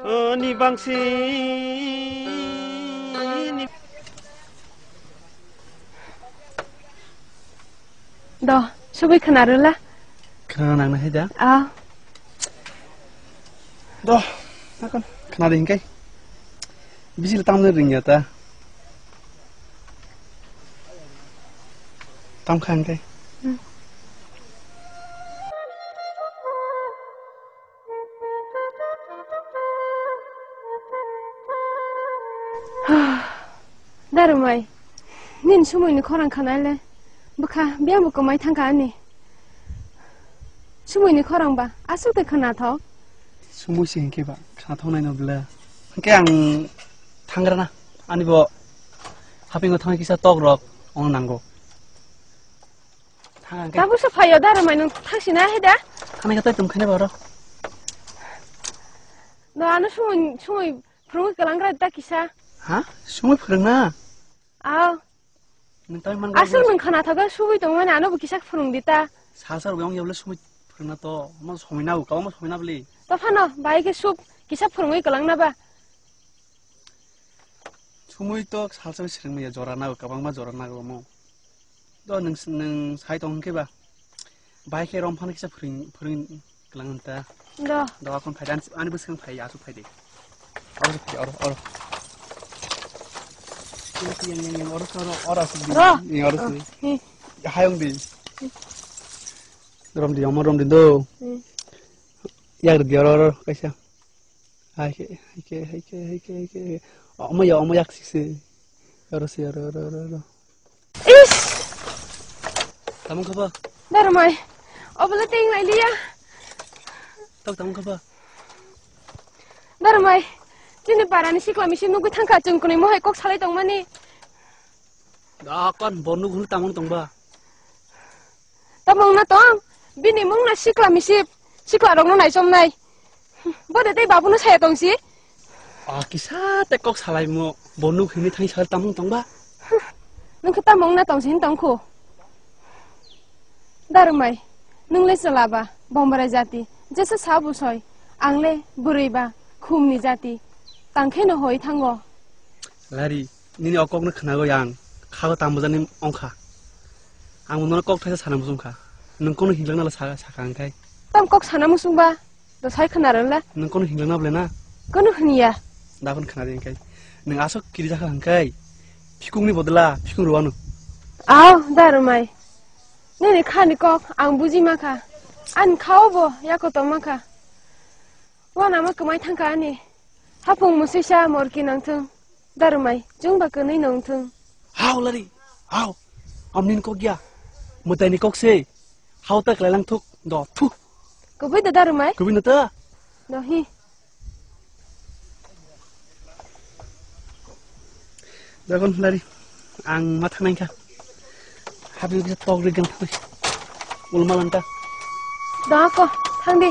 ni bangsi ni 너 수비 그날을라? 그러나 나 해자 아 너 나건 그날인가 비실 땀을 링이었다 땀 칸게 다름아이 닌 수모이는 거랑 가날래 뭐가 미안 먹고 많이 탄가 아니 수모이는 거랑 봐 아슬 때 가나 더 수모시 행게 봐 가나 통나이 너블라 그냥 탕그라나 아니 뭐 하빙거 탕이 기사 떡으로 오늘 난거 탕한게 나 벌써 봐요 다름아이는 탕시나 해다 하나가 또 좀 크네 봐라 너 아는 수모이 부르고 그랑그라 다 기사 하? 수모 부르나 아 는 아슬은 가나 더가 수비 동안에 안 오고 기사 부릉디다 사살 왜 영이 수모 부르나 또 엄마 소미나 우까 엄마 소미나 블리 또 파노 바이게 숲 기사 부릉이 그랑나 봐 수모이 또 살살 싫으면 저라나 우까 방마 저라나 그뭐 너 능 사이동 해봐 바이크 롬 파는 기사 부릉 그랑한다 너 아건 파이단 아니 무슨 파이 야수 파이데 얼어 yang orok hayong di rom di do yak di oror kaisa hai ke omo yak sik oros ish tamong khaba daramai obla ting lai liya tok tamong khaba daramai Jini parani sikla misi nunggu tangka jengkuni mohai kok salai tong mani. Da kon bonu gun tamong tong ba. Tamong na tong bini mong na sikla misi sikla rong nai som nai. Bode tei babu no saya tong si. Kisah te kok salai mo bonu khini thai sal tamong tong ba. Nung tamong na tong sin tong khu. Darumai nung le salaba bombara jati jesa sabu soi angle buriba khumni jati tangkheno hoi thango lari nini okok na khnago yang khago tambojani ongkha ang mono kok thaisa sana musumkha nung kono hinglangna la sakang kai tam kok sana musumba do sai khnaranla nung kono hinglangna blena kono hniya dakon khna den kai nung asok kiri jaka hangkai phikungni bodla phikung ruanu aw darumai nini khani kok ang buji makha an khaobo yakoto makha wana ma kmai thangka ani hapung musisa morki nangthung darumai jungba kanai nangthung hau lari hau amnin kok ya mutani kok se hau tak lelang thuk do thu kobai da darumai kobi nata do hi dakon lari ang mathanai kha habi bisa tok rigang thoi ulmalanta da ko thangdi